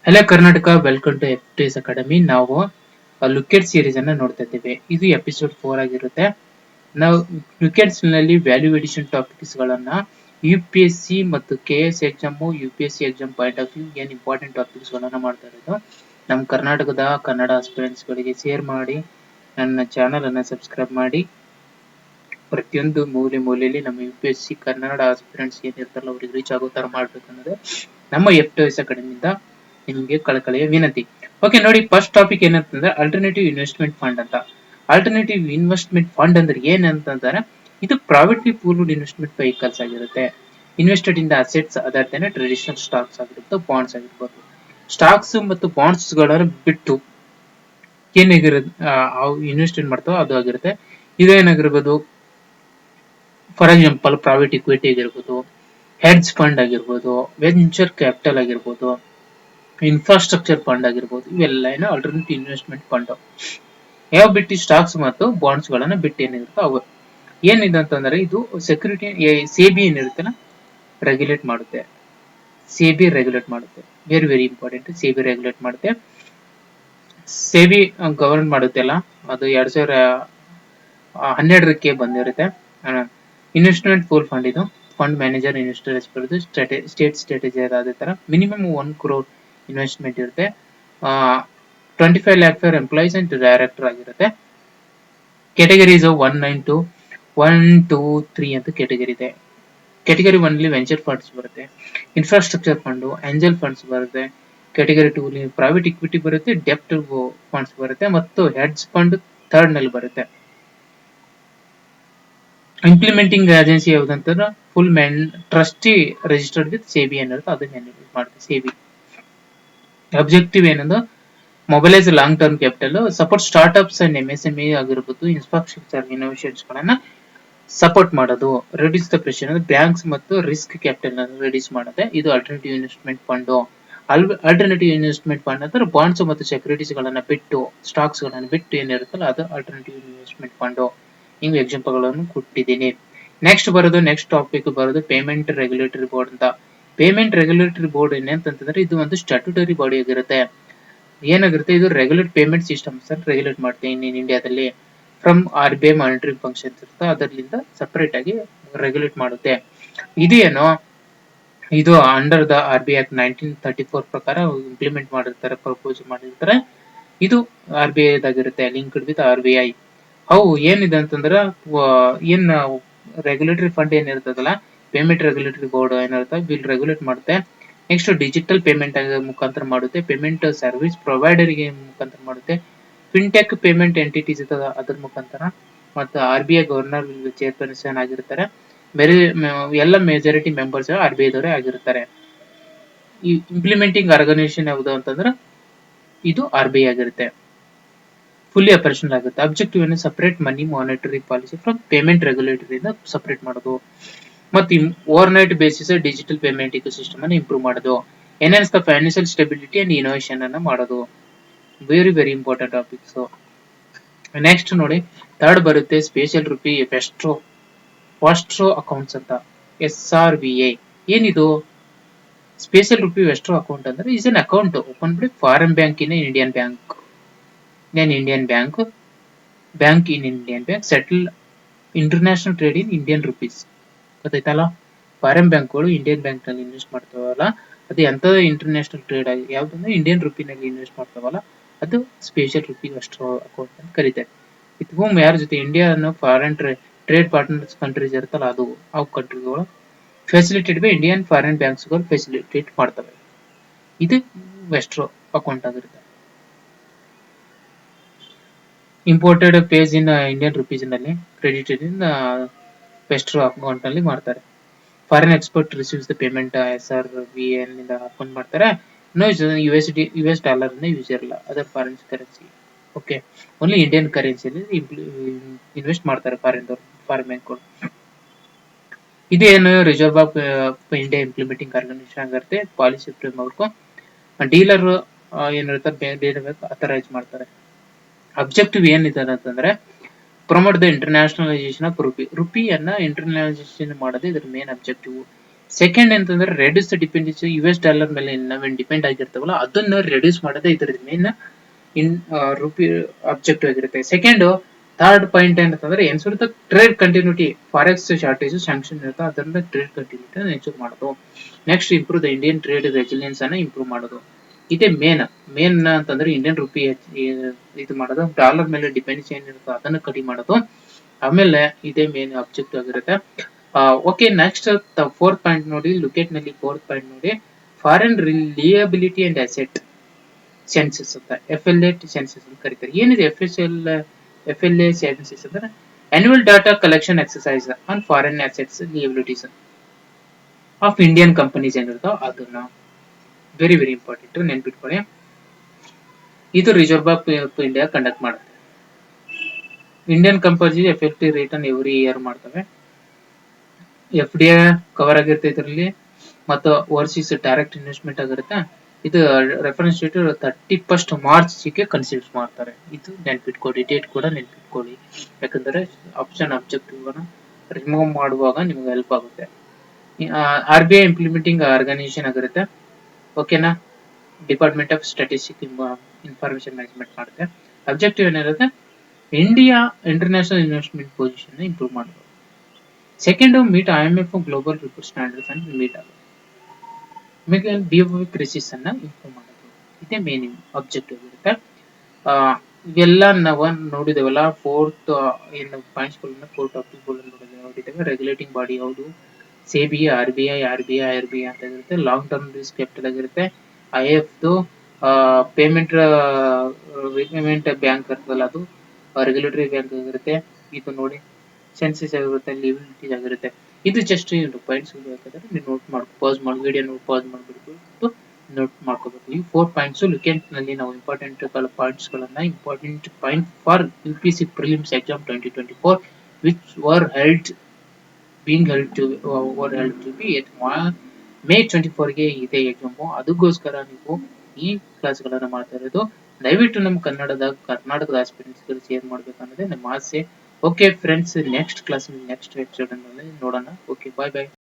Hello Karnataka, welcome to FTS academy. ನಾವು Lucent series ಅನ್ನ ನೋಡ್ತಾ ಇದ್ದೇವೆ. ಇದು ಎಪಿಸೋಡ್ 4 ಆಗಿರುತ್ತೆ. ನಾವು ಲುಕೆಟ್ಸ್ ನಲ್ಲಿ ವ್ಯಾಲ್ಯೂ ಎಡಿಷನ್ ಟಾಪಿಕ್ಸ್ ಗಳನ್ನ UPSC ಮತ್ತು KS exam, UPSC exam point of view ಏನ್ ಇಂಪಾರ್ಟೆಂಟ್ ಟಾಪಿಕ್ಸ್ ಗಳನ್ನ ಮಾಡ್ತಾ ಇರೋದು. ನಮ್ಮ ಕರ್ನಾಟಕದ ಕನ್ನಡ ಆಸ್ಪಿರೆಂಟ್ಸ್ ಗಳಿಗೆ ಶೇರ್ ಮಾಡಿ, ನನ್ನ ಚಾನಲ್ ಅನ್ನ ಸಬ್ಸ್ಕ್ರೈಬ್ ಮಾಡಿ. ಪ್ರತಿಯೊಂದು ಮೂಲೆಯಲ್ಲಿ ನಮ್ಮ UPSC ಕನ್ನಡ ಆಸ್ಪಿರೆಂಟ್ಸ್ ಏನಿರ್ತಾರಲ್ಲ ಅವ್ರಿಗೆ ರೀಚ್ ಆಗೋ ತರ ಮಾಡ್ಬೇಕು ಅನ್ನೋದು ನಮ್ಮ FTS ಅಕಾಡೆಮಿಯಿಂದ ನಿಮಗೆ ಕಳಕಳಿಯ ವಿನಂತಿ. ಓಕೆ ನೋಡಿ, ಫಸ್ಟ್ ಟಾಪಿಕ್ ಏನಂತಂದ್ರೆ ಅಲ್ಟರ್ನೇಟಿವ್ ಇನ್ವೆಸ್ಟ್ಮೆಂಟ್ ಫಂಡ್ ಅಂತ. ಅಲ್ಟರ್ನೇಟಿವ್ ಇನ್ವೆಸ್ಟ್ಮೆಂಟ್ ಫಂಡ್ ಅಂದ್ರೆ ಏನಂತಂದ್ರೆ ಇದು ಪ್ರೈವೇಟ್ಲಿ ಪೂಲ್ಡ್ ಇನ್ವೆಸ್ಟ್ಮೆಂಟ್ ವೆಹಿಕಲ್ಸ್ ಆಗಿರುತ್ತೆ. Invested in the assets other than traditional stocks ಆಗಿರುತ್ತೆ, ಬಾಂಡ್ಸ್ ಆಗಿರ್ಬೋದು. ಸ್ಟಾಕ್ಸ್ ಮತ್ತು ಬಾಂಡ್ಸ್ ಗಳನ್ನ ಬಿಟ್ಟು ಏನಾಗಿರುತ್ತೆ ಇನ್ವೆಸ್ಟ್ಮೆಂಟ್ ಮಾಡ್ತಾವ ಅದು ಆಗಿರುತ್ತೆ. ಇದೇನಾಗಿರ್ಬೋದು, ಫಾರ್ ಎಕ್ಸಾಂಪಲ್ ಪ್ರೈವೇಟ್ ಇಕ್ವಿಟಿ ಆಗಿರ್ಬೋದು, ಹೆಡ್ಜ್ ಫಂಡ್ ಆಗಿರ್ಬೋದು, ವೆಂಚರ್ ಕ್ಯಾಪಿಟಲ್ ಆಗಿರ್ಬೋದು, ಇನ್ಫ್ರಾಸ್ಟ್ರಕ್ಚರ್ ಫಂಡ್ ಆಗಿರ್ಬೋದು. ಇವೆಲ್ಲ ಏನೋ ಆಲ್ಟರ್ನೇಟಿವ್ ಇನ್ವೆಸ್ಟ್ಮೆಂಟ್ ಫಂಡ್. ಯಾವ ಬಿಟ್ಟು ಸ್ಟಾಕ್ಸ್ ಮತ್ತು ಬಾಂಡ್ಸ್ ಗಳನ್ನ ಬಿಟ್ಟು ಏನಿರುತ್ತೆ ಅವು ಏನಿದೆ ಅಂತಂದ್ರೆ ಇದು ಸೆಕ್ಯೂರಿಟಿ ಸೇಬಿ ಏನಿರುತ್ತಲ್ಲ ರೆಗ್ಯುಲೇಟ್ ಮಾಡುತ್ತೆ. ಸೇಬಿ ರೆಗ್ಯುಲೇಟ್ ಮಾಡುತ್ತೆ, very very important. SEBI regulate ಮಾಡುತ್ತೆ. ಸೇಬಿ ಗವರ್ನ್ ಮಾಡುತ್ತೆ ಅಲ್ಲ, ಅದು 2012 ಬಂದಿರುತ್ತೆ. ಇನ್ವೆಸ್ಟ್ಮೆಂಟ್ ಪೂಲ್ ಫಂಡ್ ಇದು. Fund manager investor state strategy ಅದೇ ತರ ಮಿನಿಮಮ್ 1 crore ಇನ್ವೆಸ್ಟ್ಮೆಂಟ್ ಇರುತ್ತೆ. 25 lakh for employees and director ಆಗಿರುತ್ತೆ. ಕ್ಯಾಟಗರೀಸ್ 1, 9, 2, 1, 2, 3 ಅಂತ ಕ್ಯಾಟಗರಿ ಇದೆ. ಕ್ಯಾಟಗರಿ 1 ವೆಂಚರ್ ಫಂಡ್ಸ್ ಬರುತ್ತೆ, ಇನ್ಫ್ರಾಸ್ಟ್ರಕ್ಚರ್ ಫಂಡ್, ಏಂಜಲ್ ಫಂಡ್ಸ್ ಬರುತ್ತೆ. ಕ್ಯಾಟಗರಿ 2 ಪ್ರೈವೇಟ್ ಇಕ್ವಿಟಿ ಬರುತ್ತೆ, ಡೆಪ್ಟ್ ಫಂಡ್ಸ್ ಬರುತ್ತೆ ಮತ್ತು ಹೆಡ್ಜ್ ಫಂಡ್ ಥರ್ಡ್ ನಲ್ಲಿ ಬರುತ್ತೆ. ಇಂಪ್ಲಿಮೆಂಟಿಂಗ್ ಏಜೆನ್ಸಿ ಯಾವ್ದಂತಂದ್ರೆ full trustee registered with SEBI ಅನ್ನೋದು ಅದು ಮ್ಯಾನೇಜ್ ಮಾಡುತ್ತೆ. ಸೇಬಿ ಅಬ್ಜೆಕ್ಟಿವ್ ಏನಂದ್ರೆ mobilise long term capital, support startups and MSME ಆಗಿರ್ಬೋದು, ಇನ್ಫ್ರಾಸ್ಟ್ರಕ್ಚರ್ ಇನೋವೇಷನ್ಸ್ ಗಳನ್ನ ಸಪೋರ್ಟ್ ಮಾಡೋದು. ರಿಡ್ಯೂಸ್ ದ ಪ್ರೆಷರ್ ಅಂದ್ರೆ ಬ್ಯಾಂಕ್ಸ್ ಮತ್ತು ರಿಸ್ಕ್ ಕ್ಯಾಪಿಟಲ್ ರಿಡ್ಯೂಸ್ ಮಾಡುತ್ತೆ. ಇದು alternative investment fund. Alternative investment fund ಅಂದ್ರೆ ಬಾಂಡ್ಸ್ ಮತ್ತು ಸೆಕ್ಯೂರಿಟೀಸ್ ಗಳನ್ನ ಬಿಟ್ಟು, ಸ್ಟಾಕ್ಸ್ ಗಳನ್ನ ಬಿಟ್ಟು ಏನಿರುತ್ತಲ್ಲ ಅದು ಆಲ್ಟರ್ನೇಟಿವ್ ಇನ್ವೆಸ್ಟ್ಮೆಂಟ್ ಫಂಡ್. ಹಿಂಗ್ ಎಕ್ಸಾಂಪಲ್ ಗಳನ್ನು ಕೊಟ್ಟಿದ್ದೀನಿ. ನೆಕ್ಸ್ಟ್ ಟಾಪಿಕ್ ಬರೋದು ಪೇಮೆಂಟ್ ರೆಗ್ಯುಲೇಟರಿ ಬೋರ್ಡ್ ಅಂತ. ಪೇಮೆಂಟ್ ರೆಗ್ಯುಲೇಟರಿ ಬೋರ್ಡ್ ಏನಂತಂದ್ರೆ ಇದು ಒಂದು ಸ್ಟ್ಯಾಟ್ಯೂಟರಿ ಬಾಡಿ ಆಗಿರುತ್ತೆ. ಏನಾಗಿರುತ್ತೆ, ಇದು ರೆಗ್ಯುಲೇಟ್ ಪೇಮೆಂಟ್ ಸಿಸ್ಟಮ್ಸ್ ರೆಗ್ಯುಲೇಟ್ ಮಾಡುತ್ತೆ ಇನ್ ಇಂಡಿಯಾದಲ್ಲಿ. ಫ್ರಮ್ RBI ಮಾನಿಟರಿಂಗ್ ಫಂಕ್ಷನ್ಸ್ ಇರುತ್ತೆ, ಅದರಿಂದ ಸಪರೇಟ್ ಆಗಿ ರೆಗ್ಯುಲೇಟ್ ಮಾಡುತ್ತೆ. ಇದೇನೋ ಇದು ಅಂಡರ್ ದ RBI Act 1934 ಪ್ರಕಾರ ಇಂಪ್ಲಿಮೆಂಟ್ ಮಾಡಿರ್ತಾರೆ, ಪ್ರಪೋಸ್ ಮಾಡಿರ್ತಾರೆ. ಇದು RBI ದಾಗಿರುತ್ತೆ, ಲಿಂಕ್ಡ್ ವಿತ್ RBI. ಅವು ಏನಿದೆ ಅಂತಂದ್ರೆ ಏನ್ ರೆಗ್ಯುಲೇಟರಿ ಫಂಡ್ ಏನಿರ್ತದಲ್ಲ, ಪೇಮೆಂಟ್ ರೆಗ್ಯುಲೇಟರಿ ಬೋರ್ಡ್ ಏನಿರುತ್ತೆ ಬಿಲ್ ರೆಗ್ಯುಲೇಟ್ ಮಾಡುತ್ತೆ. ನೆಕ್ಸ್ಟ್ ಡಿಜಿಟಲ್ ಪೇಮೆಂಟ್ ಮುಖಾಂತರ ಮಾಡುತ್ತೆ, ಪೇಮೆಂಟ್ ಸರ್ವಿಸ್ ಪ್ರೊವೈಡರ್ ಗೆ ಮುಖಾಂತರ ಮಾಡುತ್ತೆ, ಫಿನ್ಟೆಕ್ ಪೇಮೆಂಟ್ ಎಂಟಿಟೀಸ್ ಇರ್ತದ ಅದ್ರ ಮುಖಾಂತರ, ಮತ್ತು RBI ಗವರ್ನರ್ ಚೇರ್ಪರ್ಸನ್ ಆಗಿರ್ತಾರೆ. ಬೇರೆ ಎಲ್ಲ ಮೆಜಾರಿಟಿ ಮೆಂಬರ್ಸ್ RBI ದವರೇ ಆಗಿರ್ತಾರೆ. ಈ ಇಂಪ್ಲಿಮೆಂಟಿಂಗ್ ಆರ್ಗನೈಸೇಷನ್ ಯಾವುದು ಅಂತಂದ್ರೆ ಇದು RBI ಆಗಿರುತ್ತೆ. ಫುಲ್ಲಿ ಆಪರೇಷನಲ್ ಆಗುತ್ತೆ. ಅಬ್ಜೆಕ್ಟಿವ್ ಏನು, separate money monetary policy from payment regulatory separate ಮಾಡೋದು. ಮತ್ತು overnight basis digital payment ecosystem ಅನ್ನು ಇಂಪ್ರೂವ್ ಮಾಡೋದು. Enhance the financial stability and innovation ಅನ್ನ ಮಾಡೋದು. Very very important topics. Next ನೋಡಿ, ಥರ್ಡ್ ಬರುತ್ತೆ ಸ್ಪೆಷಲ್ ರುಪಿ ವೆಸ್ಟ್ರೋ ಅಕೌಂಟ್ಸ್ ಅಂತ, SRVA. ಏನಿದು ಸ್ಪೆಷಲ್ ರುಪಿ ವೆಸ್ಟ್ರೋ ಅಕೌಂಟ್ ಅಂದ್ರೆ is an account open by foreign bank in Indian bank. Bank in Indian bank settle international trade in Indian rupees. ಗೊತ್ತಾಯ್ತಲ್ಲ, foreign ಬ್ಯಾಂಕ್ಗಳು Indian bank ನಲ್ಲಿ invest ಮಾಡ್ತಾವಲ್ಲ, ಅದು ಎಂತ international trade ಆಗಿ ಯಾವ್ದಂದ್ರೆ Indian ರುಪಿನಲ್ಲಿ invest ಮಾಡ್ತಾವಲ್ಲ, ಅದು special rupee vostro account ಅಂತ ಕರೀತಾರೆ. With home ಯಾರ ಜೊತೆ ಇಂಡಿಯಾ ಅನ್ನೋ ಫಾರಿನ್ ಟ್ರೇಡ್ ಪಾರ್ಟ್ನರ್ಸ್ ಕಂಟ್ರೀಸ್ ಇರುತ್ತಲ್ಲ ಅದು, ಆ ಕಂಟ್ರಿಗಳು facilitate by Indian foreign banks ಗಳು ಫೆಸಿಲಿಟೇಟ್ ಮಾಡ್ತವೆ. ಇದು ವೆಸ್ಟ್ರೋ ಅಕೌಂಟ್ ಆಗಿರುತ್ತೆ. Imported pays in Indian rupees ನಲ್ಲಿ, ಕ್ರೆಡಿಟೆಡ್ ಇನ್ ವೆಸ್ಟ್ರೋ ಅಕೌಂಟ್ ನಲ್ಲಿ ಮಾಡ್ತಾರೆ. Foreign export receives the payment SRVA ನಿಂದ ಅಕೌಂಟ್ ಮಾಡ್ತಾರೆ. US ಡಾಲರ್ ಯೂಸ್ ಇರಲ್ಲ, other foreign currency. Okay, only Indian ಕರೆನ್ಸಿಯಲ್ಲಿ ಇನ್ವೆಸ್ಟ್ ಮಾಡ್ತಾರೆ ಫಾರಿನ್ ಬ್ಯಾಂಕ್ಗಳು. ಇದೇನು reserve of India implementing organisation ಆಗಿರುತ್ತೆ. ಪಾಲಿಸಿ ಫ್ರೇಮ್ವರ್ಕ್ ಡೀಲರ್ ಏನಿರುತ್ತೆ ಡೀಲರ್ ಅಥರೈಸ್ ಮಾಡ್ತಾರೆ. ಅಬ್ಜೆಕ್ಟಿವ್ ಏನಿದೆ ಅಂತಂದ್ರೆ ಪ್ರಮೋಟ್ ದ ಇಂಟರ್ನ್ಯಾಷನಲೈಸೇಷನ್ ಆಫ್ ರುಪಿಯನ್ನ ಇಂಟರ್ನ್ಯಾಷನಲೈಸೇಷನ್ ಮಾಡೋದು ಇದ್ರ ಮೇನ್ ಅಬ್ಜೆಕ್ಟಿವ್. ಸೆಕೆಂಡ್ ಅಂತಂದ್ರೆ ರೆಡ್ಯೂಸ್ ದ ಡಿಪೆಂಡೆನ್ಸಿ US$ ಮೇಲೆ ನಾವೇನ್ ಡಿಪೆಂಡ್ ಆಗಿರ್ತಾವಲ್ಲ ಅದನ್ನ ರೆಡ್ಯೂಸ್ ಮಾಡೋದೇ ಇದ್ರ ಮೇನ್ ಇನ್ ರುಪಿ ಅಬ್ಜೆಕ್ಟಿವ್ ಆಗಿರುತ್ತೆ. ಸೆಕೆಂಡ್ ಥರ್ಡ್ ಪಾಯಿಂಟ್ ಏನಂತಂದ್ರೆ ensure the trade continuity forex shortage sanction ಇರುತ್ತೆ ಅದರಿಂದ ಟ್ರೇಡ್ ಕಂಟಿನ್ಯೂಟಿ ಎನ್ಶೂರ್ ಮಾಡೋದು. Next improve the Indian trade resilience ಅನ್ನ ಇಂಪ್ರೂವ್ ಮಾಡೋದು. ಇದೇ ಮೇನ್ ಅಂತಂದ್ರೆ ಇಂಡಿಯನ್ ರುಪಿ ಇದು ಮಾಡೋದು, ಡಾಲರ್ ಮೇಲೆ ಡಿಪೆಂಡೆನ್ಸಿ ಏನಿರುತ್ತೋ ಅದನ್ನ ಕಡಿಮೆ ಮಾಡೋದು. ಆಮೇಲೆ ಇದೇ ಮೇನ್ ಅಬ್ಜೆಕ್ಟಿವ್ ಆಗಿರುತ್ತೆ. ಓಕೆ, ನೆಕ್ಸ್ಟ್ ಫೋರ್ತ್ ಪಾಯಿಂಟ್ ನೋಡಿ, ಲುಕೆಟ್ ನಲ್ಲಿ ಫೋರ್ತ್ ಪಾಯಿಂಟ್ ನೋಡಿ, foreign reliability and asset census ಅಂತ FLA ಸೆನ್ಸಸ್ ಅಂತ ಕರೀತಾರೆ. ಏನಿದೆ FLA ಸೆನ್ಸಸ್ ಅಂದ್ರೆ annual data collection exercise on foreign assets liabilities of Indian companies ಏನಿರುತ್ತೋ ಅದನ್ನ ವೆರಿ ಇಂಪಾರ್ಟೆಂಟ್ ನೆನ್ಪಿಟ್ಕೊಳ್ಳಿ. ಇದು reserve bank of India conduct ಮಾಡುತ್ತೆ. Indian company effective return every year ಮಾಡ್ತವೆ. FDI ಕವರ್ ಆಗಿರುತ್ತೆ ಇದರಲ್ಲಿ, ಮತ್ತು ಓವರ್ಸೀಸ್ ಡೈರೆಕ್ಟ್ ಇನ್ವೆಸ್ಟ್ಮೆಂಟ್ ಆಗಿರುತ್ತೆ. ಇದು reference date 31st March consider ಮಾಡ್ತಾರೆ. ಇದು ನೆನ್ಪಿಟ್ಕೊಳ್ಳಿ, ಡೇಟ್ ಕೂಡ ನೆನ್ಪಿಟ್ಕೊಳ್ಳಿ, ಯಾಕಂದ್ರೆ ಆಪ್ಷನ್ ಅಬ್ಜೆಕ್ಟಿವ್ ರಿಮೂವ್ ಮಾಡುವಾಗ ನಿಮ್ಗೆ ಹೆಲ್ಪ್ ಆಗುತ್ತೆ. RBI ಇಂಪ್ಲಿಮೆಂಟಿಂಗ್ ಆರ್ಗನೈಸೇಷನ್ ಆಗಿರುತ್ತೆ. ಓಕೆನಾ, department of statistic information management ಮಾಡುತ್ತೆ. ಅಬ್ಜೆಕ್ಟಿವ್ ಏನಿರುತ್ತೆ, India international investment position improve ಮಾಡೋದು. Second, meet IMF global report standards ಅನ್ನು ಮೀಟ್ ಆಗೋದು. ಆಮೇಲೆ DOB ಕ್ರೈಸಿಸ್ ಅನ್ನ ಇಂಪ್ರೂವ್ ಮಾಡೋದು. ಇದೇ ಮೇನ್ ಅಬ್ಜೆಕ್ಟಿವ್ ಇರುತ್ತೆ. ಇವೆಲ್ಲ ನಾವು ನೋಡಿದೇವಲ್ಲ, ಫೋರ್ತ್ ಏನು ಪಾಯಿಂಟ್ಸ್ ಗಳನ್ನ, 4 ಟಾಪಿಕ್ ನೋಡಿದ್ದೇವೆ. ರೆಗ್ಯುಲೇಟಿಂಗ್ ಬಾಡಿ ಯಾವುದು, SEBI, RBI ಅಂತ ಇರುತ್ತೆ. ಲಾಂಗ್ ಟರ್ಮ್ ರಿಸ್ಕ್ ಕ್ಯಾಪಿಟಲ್ ಆಗಿರುತ್ತೆ. IF ಪೇಮೆಂಟ್ ಬ್ಯಾಂಕ್ ಇರ್ತದಲ್ಲ, ಅದು ರೆಗ್ಯುಲೇಟರಿ ಬ್ಯಾಂಕ್ ಆಗಿರುತ್ತೆ. ಇದು ನೋಡಿ ಸೆನ್ಸಸ್ ಆಗಿರುತ್ತೆ, ಲಿಬಿಲಿಟೀಸ್ ಆಗಿರುತ್ತೆ. ಇದು ಜಸ್ಟ್ ಪಾಯಿಂಟ್ಸ್ ಬೇಕಾದ್ರೆ ನೀವು ನೋಟ್ ಮಾಡಿ ಪಾಸ್ ಮಾಡಿ, ವಿಡಿಯೋ ಪಾಸ್ ಮಾಡಿಬಿಟ್ಟು ನೋಟ್ ಮಾಡ್ಕೋಬೇಕು. ಈ 4 ಪಾಯಿಂಟ್ಸ್ ಲುಕೆಂಟ್ ನಲ್ಲಿ ನಾವು ಇಂಪಾರ್ಟೆಂಟ್ ಪಾಯಿಂಟ್ಸ್ ಗಳನ್ನ, important point for UPSC prelims exam 2024 which were held to be at May 24 ಗೆ ಇದೆ ಎಕ್ಸಾಮು. ಅದಕ್ಕೋಸ್ಕರ ನೀವು ಈ ಕ್ಲಾಸ್ ಗಳನ್ನ ಮಾಡ್ತಾ ಇರೋದು. ದಯವಿಟ್ಟು ನಮ್ಮ ಕರ್ನಾಟಕದ ಆಸ್ಪಿರೆಂಟ್ಸ್ ಗಳು ಶೇರ್ ಮಾಡ್ಬೇಕು ಅನ್ನೋದೇ ನಮ್ಮ ಆಸೆ. Okay friends, next class next episode ನೋಡೋಣ. ಓಕೆ, ಬಾಯ್.